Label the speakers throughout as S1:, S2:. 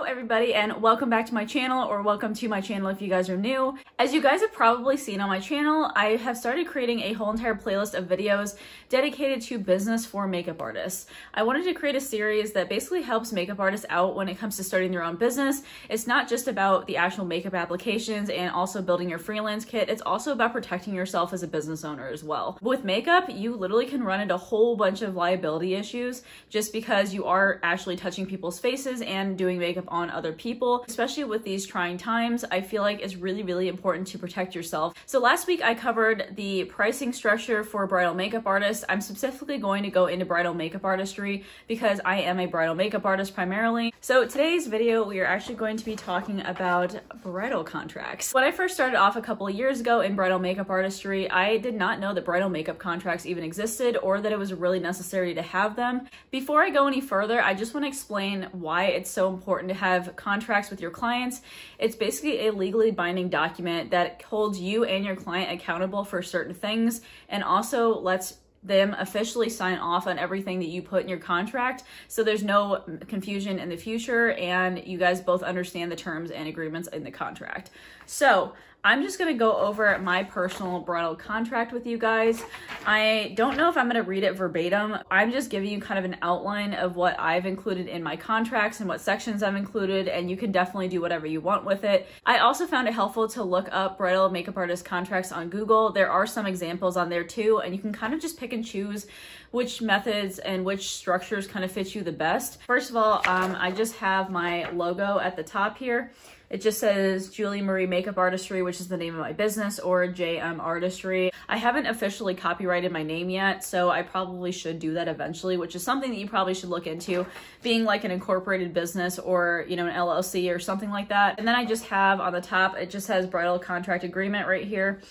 S1: everybody, and welcome back to my channel, or welcome to my channel if you guys are new. As you guys have probably seen on my channel, I have started creating a whole entire playlist of videos dedicated to business for makeup artists. I wanted to create a series that basically helps makeup artists out when it comes to starting their own business. It's not just about the actual makeup applications and also building your freelance kit, it's also about protecting yourself as a business owner as well. With makeup, you literally can run into a whole bunch of liability issues just because you are actually touching people's faces and doing makeup on other people. Especially with these trying times, I feel like it's really important to protect yourself. So last week I covered the pricing structure for bridal makeup artists. I'm specifically going to go into bridal makeup artistry because I am a bridal makeup artist primarily. So today's video, we are actually going to be talking about bridal contracts. When I first started off a couple of years ago in bridal makeup artistry, I did not know that bridal makeup contracts even existed or that it was really necessary to have them. Before I go any further, I just want to explain why it's so important to have contracts with your clients. It's basically a legally binding document that holds you and your client accountable for certain things and also lets them officially sign off on everything that you put in your contract, so there's no confusion in the future and you guys both understand the terms and agreements in the contract. So I'm just going to go over my personal bridal contract with you guys. I don't know if I'm going to read it verbatim. I'm just giving you kind of an outline of what I've included in my contracts and what sections I've included, and you can definitely do whatever you want with it. I also found it helpful to look up bridal makeup artist contracts on Google. There are some examples on there too, and you can kind of just pick and choose which methods and which structures kind of fit you the best. First of all, I just have my logo at the top here. It just says Julie Marie Makeup Artistry, which is the name of my business, or JM Artistry. I haven't officially copyrighted my name yet, so I probably should do that eventually, which is something that you probably should look into, being like an incorporated business or, you know, an LLC or something like that. And then I just have on the top, it just has bridal contract agreement right here.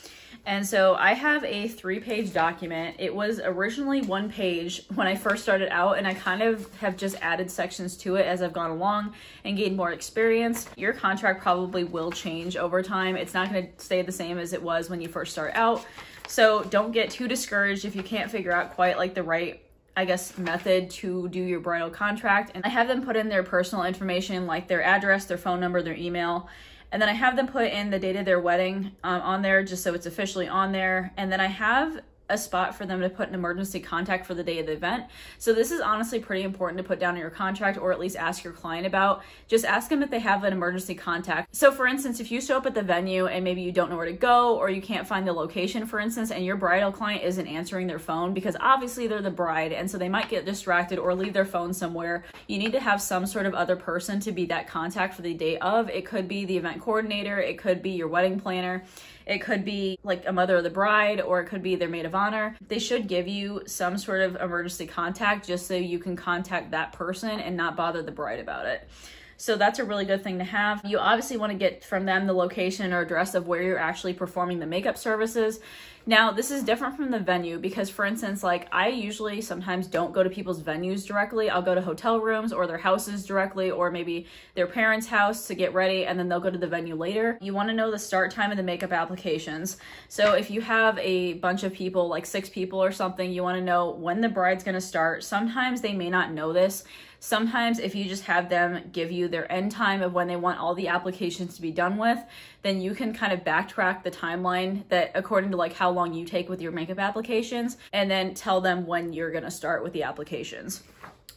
S1: And so I have a 3-page document. It was originally 1 page when I first started out, and I kind of have just added sections to it as I've gone along and gained more experience. Your contract probably will change over time. It's not going to stay the same as it was when you first start out. So don't get too discouraged if you can't figure out quite like the right, I guess, method to do your bridal contract. And I have them put in their personal information, like their address, their phone number, their email. And then I have them put in the date of their wedding on there, just so it's officially on there. And then I have a spot for them to put an emergency contact for the day of the event. So this is honestly pretty important to put down in your contract, or at least ask your client about. Just ask them if they have an emergency contact. So for instance, if you show up at the venue and maybe you don't know where to go, or you can't find the location, for instance, and your bridal client isn't answering their phone because obviously they're the bride and so they might get distracted or leave their phone somewhere, you need to have some sort of other person to be that contact for the day of. It could be the event coordinator, it could be your wedding planner, it could be like a mother of the bride, or it could be their maid of honor. They should give you some sort of emergency contact just so you can contact that person and not bother the bride about it. So that's a really good thing to have. You obviously want to get from them the location or address of where you're actually performing the makeup services. Now, this is different from the venue because, for instance, like I usually sometimes don't go to people's venues directly. I'll go to hotel rooms or their houses directly, or maybe their parents' house to get ready, and then they'll go to the venue later. You want to know the start time of the makeup applications. So if you have a bunch of people, like 6 people or something, you want to know when the bride's going to start. Sometimes they may not know this. Sometimes if you just have them give you their end time of when they want all the applications to be done with, then you can kind of backtrack the timeline that according to like how long you take with your makeup applications, and then tell them when you're going to start with the applications.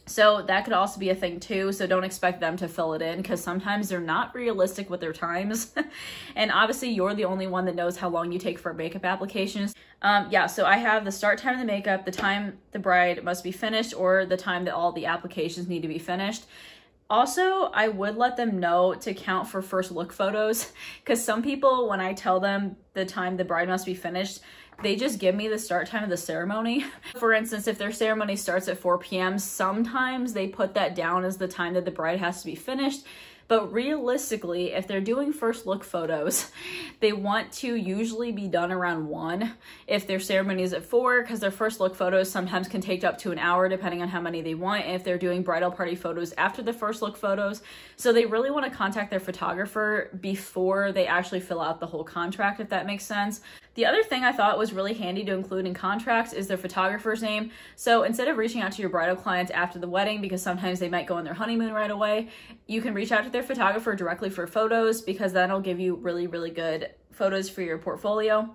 S1: So that could also be a thing too. So don't expect them to fill it in because sometimes they're not realistic with their times. And obviously you're the only one that knows how long you take for makeup applications. Yeah, so I have the start time of the makeup, the time the bride must be finished, or the time that all the applications need to be finished. Also, I would let them know to count for first look photos, because some people, when I tell them the time the bride must be finished, they just give me the start time of the ceremony. For instance, if their ceremony starts at 4 p.m., sometimes they put that down as the time that the bride has to be finished. But realistically, if they're doing first look photos, they want to usually be done around 1. If their ceremony is at 4, because their first look photos sometimes can take up to an hour depending on how many they want. And if they're doing bridal party photos after the first look photos. So they really want to contact their photographer before they actually fill out the whole contract, if that makes sense. The other thing I thought was really handy to include in contracts is their photographer's name. So instead of reaching out to your bridal clients after the wedding, because sometimes they might go on their honeymoon right away, you can reach out to their photographer directly for photos, because that'll give you really, really good photos for your portfolio.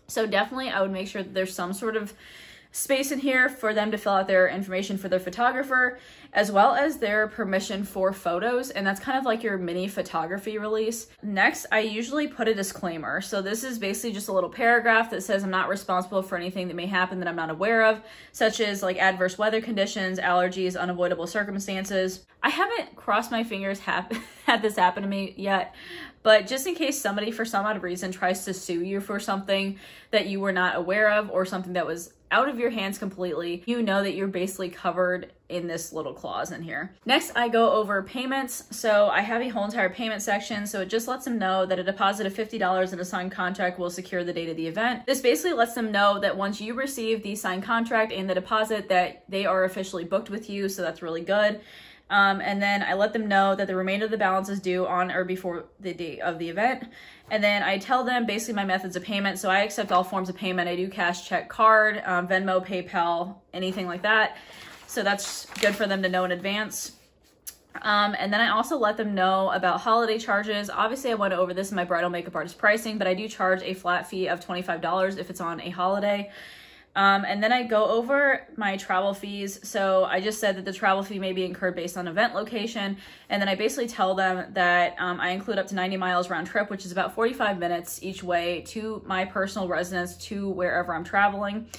S1: So definitely I would make sure that there's some sort of space in here for them to fill out their information for their photographer, as well as their permission for photos. And that's kind of like your mini photography release. Next, I usually put a disclaimer. So this is basically just a little paragraph that says I'm not responsible for anything that may happen that I'm not aware of, such as like adverse weather conditions, allergies, unavoidable circumstances. I haven't crossed my fingers had this happen to me yet, but just in case somebody for some odd reason tries to sue you for something that you were not aware of, or something that was out of your hands completely, you know that you're basically covered in this little clause in here. Next, I go over payments. So I have a whole entire payment section. So it just lets them know that a deposit of $50 in a signed contract will secure the date of the event. This basically lets them know that once you receive the signed contract and the deposit, that they are officially booked with you. So that's really good. And then I let them know that the remainder of the balance is due on or before the date of the event. And then I tell them basically my methods of payment. So I accept all forms of payment. I do cash, check, card, Venmo, PayPal, anything like that. So that's good for them to know in advance. And then I also let them know about holiday charges. Obviously I went over this in my bridal makeup artist pricing, but I do charge a flat fee of $25 if it's on a holiday. And then I go over my travel fees. So I just said that the travel fee may be incurred based on event location. And then I basically tell them that I include up to 90 miles round trip, which is about 45 minutes each way to my personal residence to wherever I'm traveling.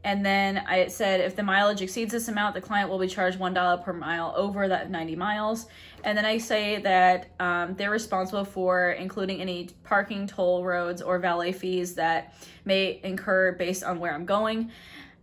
S1: And then I said if the mileage exceeds this amount, the client will be charged $1 per mile over that 90 miles. And then I say that they're responsible for including any parking, toll roads, or valet fees that may incur based on where I'm going.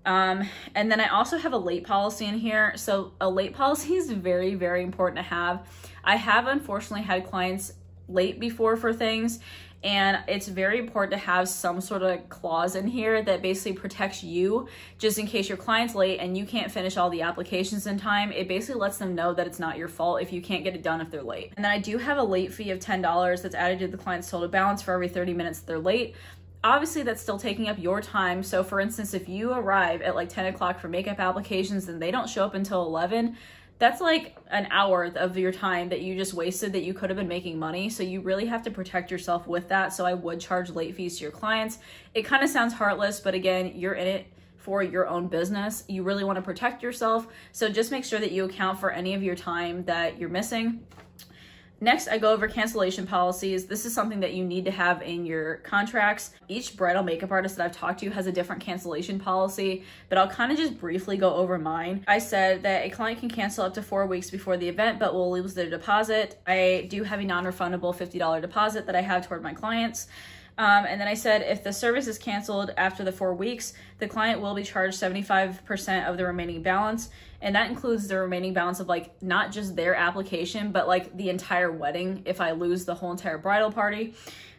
S1: And then I also have a late policy in here. So a late policy is very, very important to have. I have unfortunately had clients late before for things, and it's very important to have some sort of clause in here that basically protects you, just in case your client's late and you can't finish all the applications in time. It basically lets them know that it's not your fault if you can't get it done if they're late. And then I do have a late fee of $10 that's added to the client's total balance for every 30 minutes that they're late. Obviously that's still taking up your time. So for instance, if you arrive at like 10 o'clock for makeup applications and they don't show up until 11, that's like an hour of your time that you just wasted that you could have been making money. So you really have to protect yourself with that. So I would charge late fees to your clients. It kind of sounds heartless, but again, you're in it for your own business. You really want to protect yourself. So just make sure that you account for any of your time that you're missing. Next, I go over cancellation policies. This is something that you need to have in your contracts. Each bridal makeup artist that I've talked to has a different cancellation policy, but I'll kind of just briefly go over mine. I said that a client can cancel up to 4 weeks before the event, but will lose their deposit. I do have a non-refundable $50 deposit that I have toward my clients. And then I said if the service is canceled after the 4 weeks, the client will be charged 75% of the remaining balance. And that includes the remaining balance of like not just their application, but like the entire wedding if I lose the whole entire bridal party.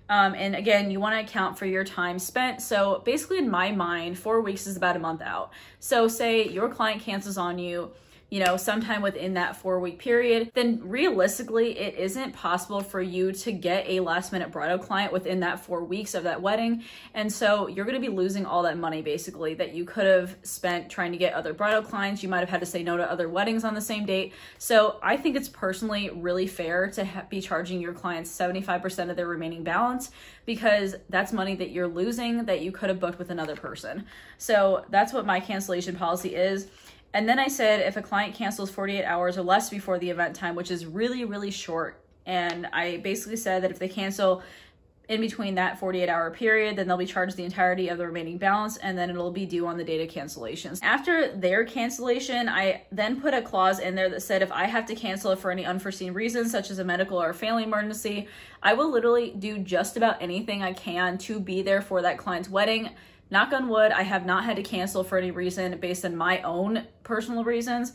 S1: And again, you want to account for your time spent. So basically in my mind, 4 weeks is about a month out. So say your client cancels on you, you know, sometime within that 4 week period, then realistically, it isn't possible for you to get a last minute bridal client within that 4 weeks of that wedding. And so you're going to be losing all that money basically that you could have spent trying to get other bridal clients. You might have had to say no to other weddings on the same date. So I think it's personally really fair to be charging your clients 75% of their remaining balance, because that's money that you're losing that you could have booked with another person. So that's what my cancellation policy is. And then I said if a client cancels 48 hours or less before the event time, which is really, really short, and I basically said that if they cancel in between that 48-hour period, then they'll be charged the entirety of the remaining balance, and then it'll be due on the date of cancellations. After their cancellation, I then put a clause in there that said if I have to cancel it for any unforeseen reasons, such as a medical or family emergency, I will literally do just about anything I can to be there for that client's wedding. Knock on wood, I have not had to cancel for any reason based on my own personal reasons.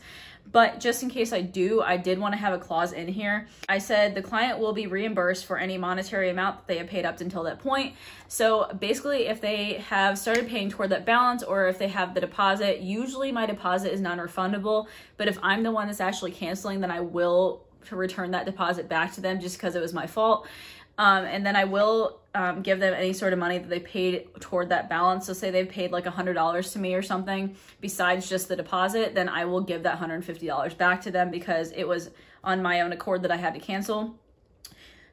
S1: But just in case I did want to have a clause in here. I said the client will be reimbursed for any monetary amount that they have paid up until that point. So basically, if they have started paying toward that balance, or if they have the deposit, usually my deposit is non-refundable. But if I'm the one that's actually canceling, then I will return that deposit back to them just because it was my fault. And then I will give them any sort of money that they paid toward that balance. So say they've paid like $100 to me or something besides just the deposit, then I will give that $150 back to them because it was on my own accord that I had to cancel.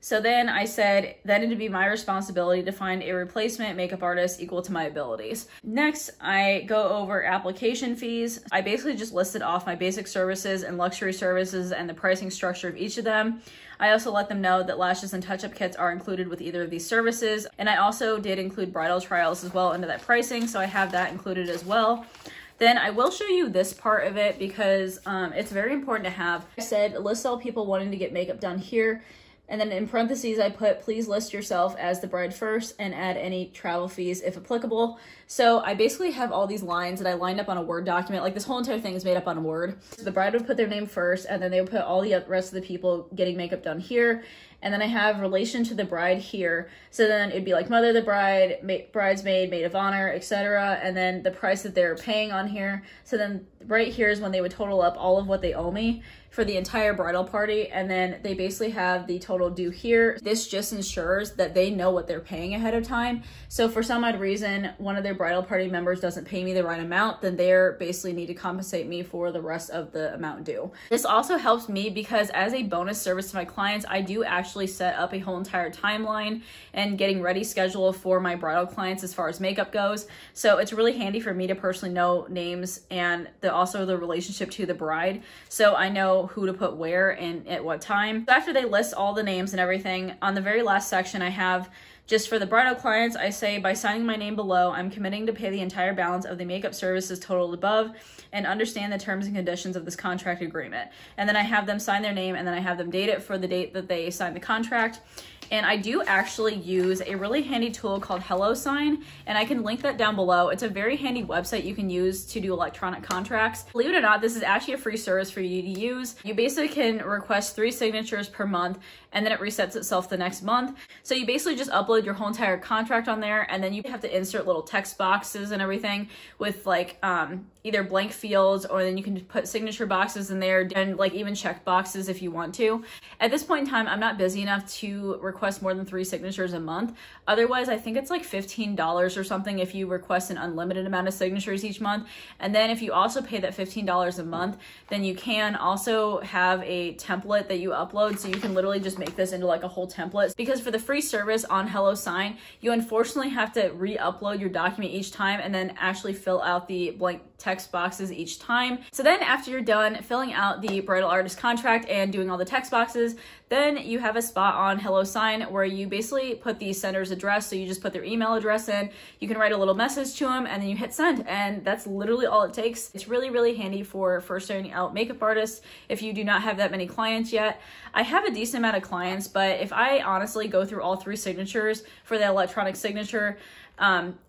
S1: So then I said that it'd be my responsibility to find a replacement makeup artist equal to my abilities. Next, I go over application fees. I basically just listed off my basic services and luxury services and the pricing structure of each of them. I also let them know that lashes and touch-up kits are included with either of these services. And I also did include bridal trials as well into that pricing, so I have that included as well. Then I will show you this part of it because it's very important to have. I said list all people wanting to get makeup done here. And then in parentheses, I put, please list yourself as the bride first and add any travel fees if applicable. So I basically have all these lines that I lined up on a Word document. Like this whole entire thing is made up on Word. So the bride would put their name first, and then they would put all the rest of the people getting makeup done here. And then I have relation to the bride here. So then it'd be like mother of the bride, bridesmaid, maid of honor, etc. And then the price that they're paying on here. So then right here is when they would total up all of what they owe me for the entire bridal party. And then they basically have the total due here. This just ensures that they know what they're paying ahead of time. So for some odd reason, one of their bridal party members doesn't pay me the right amount, then they're basically need to compensate me for the rest of the amount due. This also helps me because as a bonus service to my clients, I do actually set up a whole entire timeline and getting ready schedule for my bridal clients as far as makeup goes. So it's really handy for me to personally know names and also the relationship to the bride. So I know who to put where and at what time. So after they list all the names and everything, on the very last section I have just for the bridal clients, I say, by signing my name below, I'm committing to pay the entire balance of the makeup services totaled above and understand the terms and conditions of this contract agreement. And then I have them sign their name and then I have them date it for the date that they signed the contract. And I do actually use a really handy tool called HelloSign, and I can link that down below. It's a very handy website you can use to do electronic contracts. Believe it or not, this is actually a free service for you to use. You basically can request 3 signatures per month, and then it resets itself the next month. So you basically just upload your whole entire contract on there, and then you have to insert little text boxes and everything with like either blank fields, or then you can put signature boxes in there and like even check boxes if you want to. At this point in time, I'm not busy enough to request more than 3 signatures a month. Otherwise, I think it's like $15 or something if you request an unlimited amount of signatures each month. And then if you also pay that $15 a month, then you can also have a template that you upload. So you can literally just make this into like a whole template. Because for the free service on HelloSign, you unfortunately have to re-upload your document each time and then actually fill out the blank text boxes each time. So then after you're done filling out the bridal artist contract and doing all the text boxes, then you have a spot on HelloSign where you basically put the sender's address. So you just put their email address in, you can write a little message to them, and then you hit send. And that's literally all it takes. It's really, really handy for first starting out makeup artists if you do not have that many clients yet. I have a decent amount of clients, but if I honestly go through all 3 signatures for the electronic signature,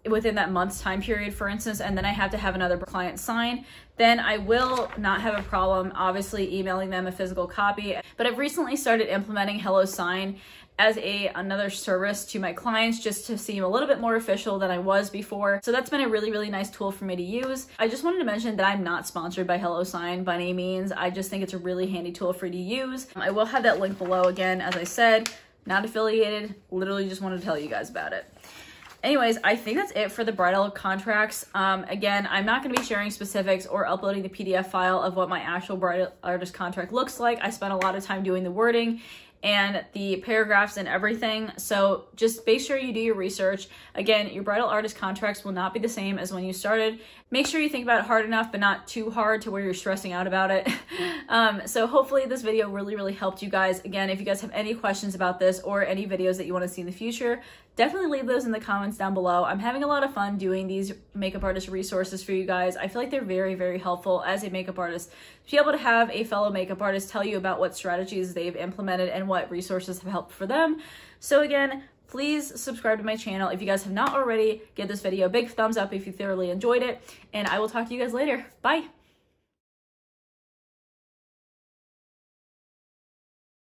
S1: within that month's time period, for instance, and then I have to have another client sign, then I will not have a problem obviously emailing them a physical copy. But I've recently started implementing HelloSign as another service to my clients just to seem a little bit more official than I was before. So that's been a really, really nice tool for me to use. I just wanted to mention that I'm not sponsored by HelloSign by any means. I just think it's a really handy tool for you to use. I will have that link below again, as I said, not affiliated, literally just wanted to tell you guys about it. Anyways, I think that's it for the bridal contracts. Again, I'm not going to be sharing specifics or uploading the PDF file of what my actual bridal artist contract looks like. I spent a lot of time doing the wording and the paragraphs and everything. So just make sure you do your research. Again, your bridal artist contracts will not be the same as when you started. Make sure you think about it hard enough, but not too hard to where you're stressing out about it. So hopefully this video really, really helped you guys. Again, if you guys have any questions about this or any videos that you want to see in the future, definitely leave those in the comments down below. I'm having a lot of fun doing these makeup artist resources for you guys. I feel like they're very, very helpful as a makeup artist to be able to have a fellow makeup artist tell you about what strategies they've implemented and what resources have helped for them. So again, please subscribe to my channel. If you guys have not already, give this video a big thumbs up if you thoroughly enjoyed it, and I will talk to you guys later. Bye.